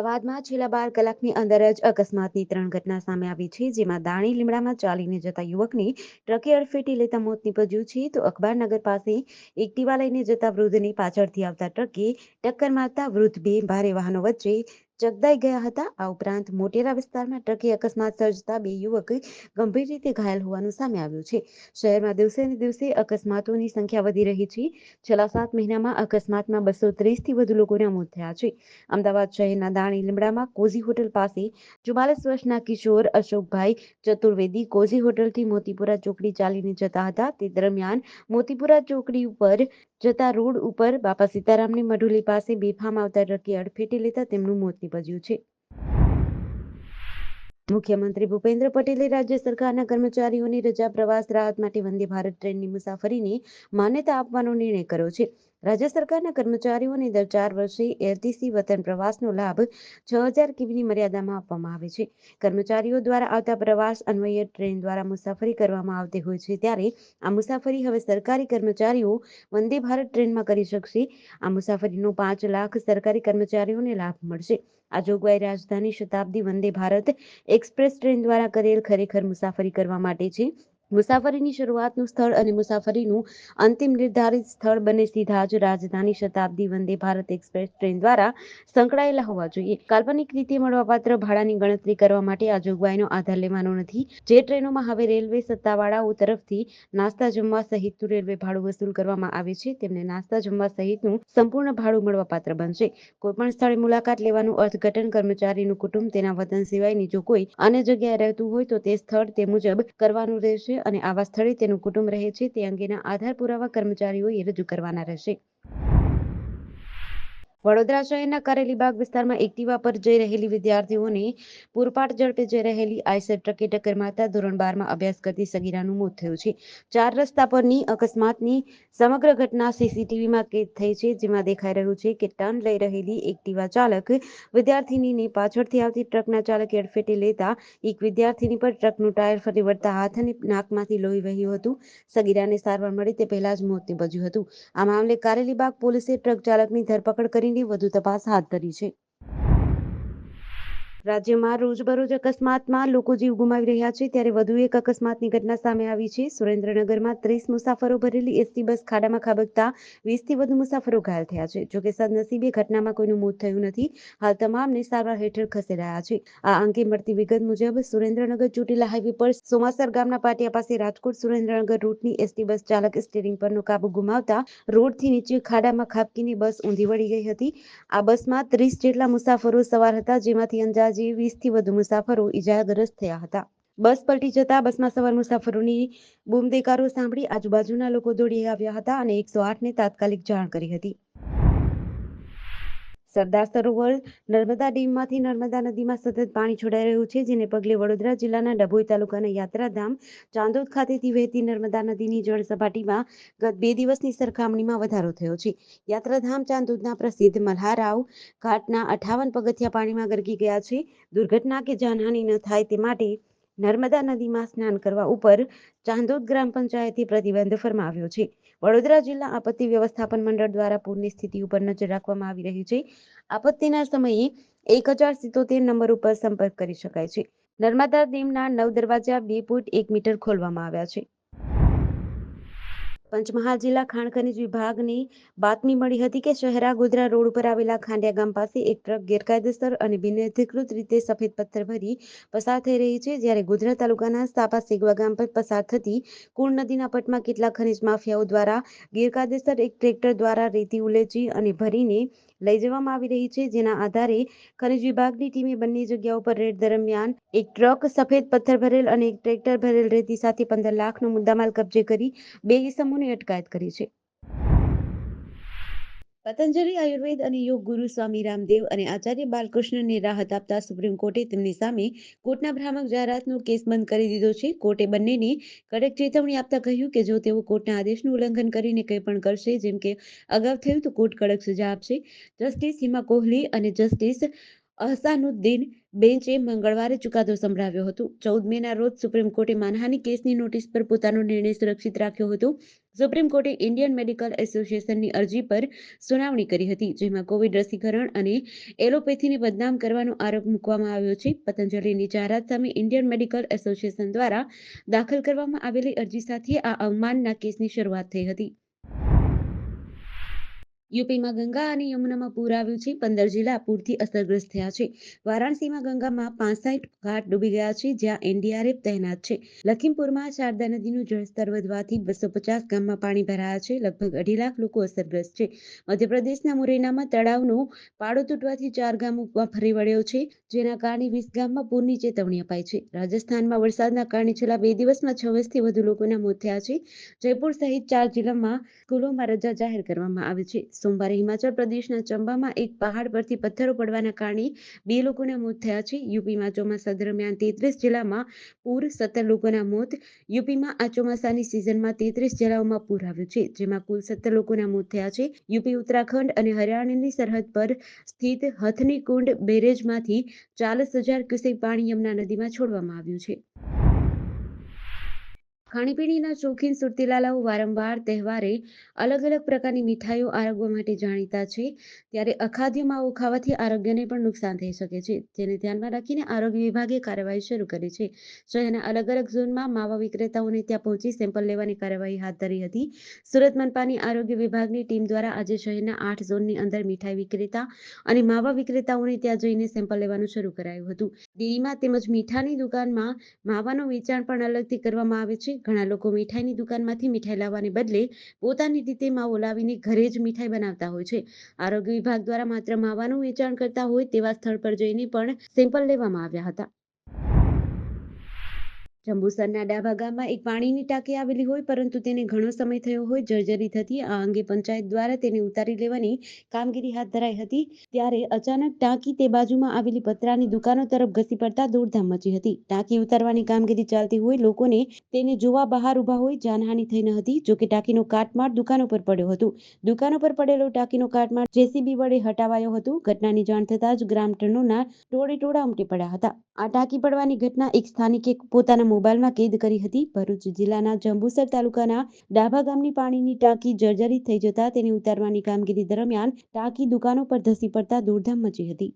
અમદાવાદમાં છેલ્લા 12 કલાકની અંદર જ અકસ્માતની 3 ઘટના સામે આવી છે, જેમાં દાણી લીમડામાં ચાલીને જતા યુવકને ટ્રકે અડફેટે લેતા મોત નીપજ્યું છે, તો અખબારનગર પાસે એક્ટિવા લઈને જતા વૃદ્ધને પાછળથી આવતા ટ્રકે ટક્કર મારતા વૃદ્ધ બે ભારે વાહનો વચ્ચે જગદાઈ ગયા હતા. આ ઉપરાંત મોટેરા વિસ્તારમાં ટ્રકે અકસ્માત સર્જતા બે યુવક ગંભીર રીતે ઘાયલ હોવાનું સામે આવ્યું છે. શહેરમાં દિવસે ને દિવસે અકસ્માતોની સંખ્યા વધી રહી છે. છેલ્લા 7 મહિનામાં અકસ્માતમાં 230થી વધુ લોકોના મોત થયા છે. અમદાવાદ શહેરના દાણી લીમડામાં કોઝી હોટલ પાસે 44 વર્ષના કિશોર અશોકભાઈ ચતુર્વેદી કોઝી હોટલથી મોતીપુરા ચોકડી ચાલીને જતા હતા. તે દરમિયાન મોતીપુરા ચોકડી ઉપર જતા રોડ ઉપર બાપા સીતારામની મઢુલી પાસે બેફામ આવતા ટ્રકે અડફેટે લેતા તેમનું મોત નીપજ્યું છે. મુખ્યમંત્રી ભૂપેન્દ્ર પટેલે રાજ્ય સરકારના કર્મચારીઓની રજા પ્રવાસ રાહત માટે વંદે ભારત ટ્રેનની મુસાફરીને માન્યતા આપવાનો નિર્ણય કર્યો છે. રાજ્ય સરકારના કર્મચારીઓને દર 4 વર્ષે એલટીસી વતન પ્રવાસનો લાભ 6000 કિમીની મર્યાદામાં આપવામાં આવે છે. કર્મચારીઓ દ્વારા આવતા પ્રવાસ અન્વયે ટ્રેન દ્વારા મુસાફરી કરવામાં આવતી હોય છે, ત્યારે આ મુસાફરી હવે સરકારી કર્મચારીઓ વંદે ભારત ટ્રેનમાં કરી શકશે. આ મુસાફરીનો 5 લાખ સરકારી કર્મચારીઓને લાભ મળશે. આ જોગવાઈ રાજધાની શતાબ્દી વંદે ભારત એક્સપ્રેસ ટ્રેન દ્વારા કરેલ ખરેખર મુસાફરી કરવા માટે છે. મુસાફરીની શરૂઆતનું સ્થળ અને મુસાફરીનું અંતિમ નિર્ધારિત સ્થળ બંને સીધા જ રાજધાની શતાબ્દી વંદે ભારત એક્સપ્રેસ ટ્રેન દ્વારા સંકળાયેલા હોવા જોઈએ. કાલ્પનિક રીતે મળવાપાત્ર ભાડાની ગણતરી કરવા માટે આ જોગવાઈનો આધાર લેવાનો નથી. જે ટ્રેનોમાં હવે રેલવે સત્તાવાળાઓ તરફથી નાસ્તા જમવા સહિતનું રેલવે ભાડું વસૂલ કરવામાં આવે છે, તેમને નાસ્તા જમવા સહિતનું સંપૂર્ણ ભાડું મળવાપાત્ર બનશે. કોઈપણ સ્થળે મુલાકાત લેવાનું અર્થઘટન કર્મચારીનું કુટુંબ તેના વતન સિવાયની જો કોઈ અન્ય જગ્યાએ રહેતું હોય તો તે સ્થળ તે મુજબ કરવાનું રહેશે અને આવા સ્થળે તેનું કુટુંબ રહે છે તે અંગેના આધાર પુરાવા કર્મચારીઓએ રજૂ કરવાના રહેશે. વડોદરા શહેરના કારેલીબાગ વિસ્તારમાં એક્ટિવા પર જઈ રહેલી વિદ્યાર્થીઓને પૂરપાટ ઝડપે જઈ રહેલી આઈસર ટ્રકે ટક્કર મારતા ધોરણ 12માં અભ્યાસ કરતી સગીરાનું મોત થયું છે. 4 રસ્તા પરની અકસ્માતની સમગ્ર ઘટના સીસીટીવીમાં કેદ થઈ છે, જેમાં દેખાઈ રહ્યું છે કે ટર્ન લઈ રહેલી એક્ટિવા ચાલક વિદ્યાર્થીનીને પાછળથી આવતી ટ્રકના ચાલકે અડફેટે લેતા એક વિદ્યાર્થીની પર ટ્રકનું ટાયર ફરી વળતા હાથ અને નાકમાંથી લોહી વહ્યું હતું. સગીરાને સારવાર મળે તે પહેલા જ મોત નીપજ્યું હતું. આ મામલે કારેલીબાગ પોલીસે ટ્રક ચાલકની ધરપકડ કરીને વધુ તપાસ હાથ ધરી છે. રાજ્યમાં રોજબરોજ અકસ્માતમાં લોકો જીવ ગુમાવી રહ્યા છે, ત્યારે વધુ એક અકસ્માતની ઘટના સામે આવી છે. સુરેન્દ્રનગરમાં 30 મુસાફરો ભરેલી એસટી બસ ખાડામાં ખાબકતા 20થી વધુ મુસાફરો ઘાયલ થયા છે. જોકે સદનસીબે ઘટનામાં કોઈનું મોત થયું નથી. હાલ તમામને સારવાર હેઠળ ખસેડાયા છે. આ અંગે મળતી વિગત મુજબ સુરેન્દ્રનગર ચોટીલા હાઈવે પર સોમાસર ગામના પાટિયા પાસે રાજકોટ સુરેન્દ્રનગર રૂટની એસટી બસ ચાલક સ્ટીયરિંગ પરનો કાબુ ગુમાવતા રોડથી નીચે ખાડામાં ખાબકીને બસ ઊંધી વળી ગઈ હતી. આ બસમાં 30 જેટલા મુસાફરો સવાર હતા, જેમાંથી અંદાજે 20થી વધુ મુસાફરો ઈજાગ્રસ્ત થયા હતા. બસ પલટી જતા બસમાં સવાર મુસાફરોની બૂમદેકારો સાંભળી આજુબાજુના લોકો દોડી આવ્યા હતા અને 108ને તાત્કાલિક જાણ કરી હતી. સરદાર સરોવર નર્મદા ડેમમાંથી નર્મદા નદીમાં સતત પાણી છોડાઈ રહ્યું છે, જેને પગલે વડોદરા જિલ્લાના ડભોઈ તાલુકાના યાત્રાધામ ચાંદોદ ખાતેથી વહેતી નર્મદા નદીની જળ સપાટીમાં ગત 2 દિવસની સરખામણીમાં વધારો થયો છે. યાત્રાધામ ચાંદોદના પ્રસિદ્ધ મલ્હારાવ ઘાટના 58 પગથિયા પાણીમાં ગરકી ગયા છે. દુર્ઘટના કે જાનહાનિ ન થાય તે માટે નર્મદા નદીમાં સ્નાન કરવા ઉપર ચાંદોદ ગ્રામ પંચાયતે પ્રતિબંધ ફરમાવ્યો છે. વડોદરા જિલ્લા આપત્તિ વ્યવસ્થાપન મંડળ દ્વારા પૂરની સ્થિતિ ઉપર નજર રાખવામાં આવી રહી છે. આપત્તિના સમયે 1077 નંબર ઉપર સંપર્ક કરી શકાય છે. નર્મદા ડેમના 9 દરવાજા 2 ફૂટ 1 મીટર ખોલવામાં આવ્યા છે. પંચમહાલ જિલ્લા ખાણ ખનીજ વિભાગને બાતમી મળી હતી કે શહેરા ગોધરા રોડ ઉપર આવેલા ખાંડિયા ગામ પાસે એક ટ્રક ગેરકાયદેસર અને બિનઅધિકૃત રીતે સફેદ પથ્થર ભરી પસાર થઈ રહી છે, જ્યારે ગોધરા તાલુકાના સાપા સેગવા ગામ પર પસાર થતી કુણ નદીના પટમાં કેટલાક ખનીજ માફિયાઓ દ્વારા ગેરકાયદેસર એક ટ્રેક્ટર દ્વારા રેતી ઉલેચી અને ભરીને લઈ જવામાં આવી રહી છે. જેના આધારે ખનીજ વિભાગની ટીમે બંને જગ્યાઓ પર રેડ દરમિયાન એક ટ્રક સફેદ પથ્થર ભરેલ અને એક ટ્રેક્ટર ભરેલ રેતી સાથે 15 લાખનો મુદ્દામાલ કબજે કરી 2 ઇસમોની અટકાયત કરી છે. પતંજલિ આયુર્વેદ અને યોગ ગુરુ સ્વામી રામદેવ અને આચાર્ય બાલકૃષ્ણને રાહત આપતા સુપ્રીમ કોર્ટે તેમની સામે કોર્ટના ભ્રામક જાહેરાતનો કેસ બંધ કરી દીધો છે. કોર્ટે બંનેને કડક ચેતવણી આપતા કહ્યું કે જો તેઓ કોર્ટના આદેશનું ઉલ્લંઘન કરીને કંઈ પણ કરશે, જેમ કે અગાઉ થયું, તો કોર્ટ કડક સજા આપશે. જસ્ટિસ હિમા કોહલી અને જસ્ટિસ અહસાનુદ્દીન બેન્ચે મંગળવારે ચુકાદો સંભળાવ્યો હતો. 14 મેના રોજ સુપ્રીમ કોર્ટે માનહાનિ કેસની નોટિસ પર પોતાનો નિર્ણય સુરક્ષિત રાખ્યો હતો. સુપ્રીમ કોર્ટે ઇન્ડિયન મેડિકલ એસોસિએશનની અરજી પર સુનાવણી કરી હતી, જેમાં કોવિડ રસીકરણ અને એલોપેથીને બદનામ કરવાનો આરોપ મૂકવામાં આવ્યો છે. પતંજલિની જાહેરાત સામે ઇન્ડિયન મેડિકલ એસોસિએશન દ્વારા દાખલ કરવામાં આવેલી અરજી સાથે આ અવમાનના કેસની શરૂઆત થઈ હતી. યુપીમાં ગંગા અને યમુનામાં પૂર આવ્યું છે. 15 જિલ્લા પૂરથી અસરગ્રસ્ત થયા છે. વારાણસીમાં ગંગામાં 65 ઘાટ ડૂબી ગયા છે, જ્યાં એનડીઆરએફ તહેનાત છે. લખીમપુરમાં શારદા નદીનું જળસ્તર વધવાથી 250 ગામમાં પાણી ભરાયા છે. લગભગ 2.5 લાખ લોકો અસરગ્રસ્ત છે. મધ્યપ્રદેશના મુરૈનામાં તળાવનો પાળો તૂટવાથી 4 ગામોમાં ફરી વળ્યો છે, જેના કારણે 20 ગામમાં પૂરની ચેતવણી અપાઈ છે. રાજસ્થાનમાં વરસાદના કારણે છેલ્લા 2 દિવસમાં 26થી વધુ લોકોના મોત થયા છે. જયપુર સહિત 4 જિલ્લામાં સ્કૂલોમાં રજા જાહેર કરવામાં આવી છે. સોમવારે હિમાચલ પ્રદેશના ચંબામાં એક પહાડ પરથી પથ્થરો પડવાના કારણે 2 લોકોના મોત થયા છે. યુપીમાં ચોમાસા દરમિયાન 33 જિલ્લામાં પૂર, 17 લોકોના મોત. યુપીમાં આ ચોમાસાની સિઝનમાં 33 જિલ્લાઓમાં પૂર આવ્યું છે, જેમાં કુલ 17 લોકોના મોત થયા છે. યુપી, ઉત્તરાખંડ અને હરિયાણાની સરહદ પર સ્થિત હથની કુંડ બેરેજમાંથી 40,000 ક્યુસેક પાણી યમુના નદીમાં છોડવામાં આવ્યું છે. ખાણીપીણીના શોખીન સુરતીલાલાઓ વારંવાર તહેવારે અલગ-અલગ પ્રકારની મીઠાઈઓ આરોગવા માટે જાણીતા છે. ત્યારે અખાદ્ય માવો ખાવાથી આરોગ્યને પણ નુકસાન થઈ શકે છે. જેને ધ્યાનમાં રાખીને આરોગ્ય વિભાગે કાર્યવાહી શરૂ કરી છે. શહેરના અલગ-અલગ ઝોનમાં માવા વિક્રેતાઓને ત્યાં પહોંચી સેમ્પલ લેવાની કાર્યવાહી હાથ ધરી હતી. સુરત મનપાની આરોગ્ય વિભાગની ટીમ દ્વારા આજે શહેરના 8 ઝોનની અંદર મીઠાઈ વિક્રેતા અને માવા વિક્રેતાઓને ત્યાં જઈને સેમ્પલ લેવાનું શરૂ કરાયું હતું. ડેરીમાં તેમજ મીઠાની દુકાનમાં માવાનું વેચાણ પણ અલગથી કરવામાં આવે છે. ઘણા લોકો મીઠાઈની દુકાનમાંથી મીઠાઈ લાવવાને બદલે પોતાની રીતે માવો લાવીને ઘરે જ મીઠાઈ બનાવતા હોય છે. આરોગ્ય વિભાગ દ્વારા માત્ર માવાનું વેચાણ કરતા હોય તેવા સ્થળ પર જઈને પણ સેમ્પલ લેવામાં આવ્યા હતા. જંબુસરના ડાભા ગામમાં એક પાણીની ટાંકી આવેલી હોય, પરંતુ તેને ઘણો સમય થયો હોય જર્જરિત હતી. આ અંગે પંચાયત દ્વારા તેને ઉતારી લેવાની કામગીરી હાથ ધરાઈ હતી. ત્યારે અચાનક ટાંકી તે બાજુમાં આવેલી પતરાની દુકાનો તરફ ઘસી પડતા દોડધામ મચી હતી. ટાંકી ઉતારવાની કામગીરી ચાલતી હોય લોકોને તેને જોવા બહાર ઊભા હોય. જાનહાનિ થઈ ન હતી. જોકે ટાંકીનો કાટમાળ દુકાનો પર પડ્યો હતો. દુકાનો પર પડેલો ટાંકીનો કાટમાળ જેસીબી વડે હટાવાયો હતો. ઘટનાની જાણ થતાં જ ગ્રામજનોના ટોળેટોળા ઉમટી પડ્યા હતા. આ ટાંકી પડવાની ઘટના એક સ્થાનિકે પોતાના મોબાઈલમાં કેદ કરી હતી. ભરૂચ જિલ્લાના જંબુસર તાલુકાના ડાભા ગામની પાણીની ટાંકી જર્જરિત થઈ જતા તેને ઉતારવાની કામગીરી દરમિયાન ટાંકી દુકાનો પર ધસી પડતા દોડધામ મચી હતી.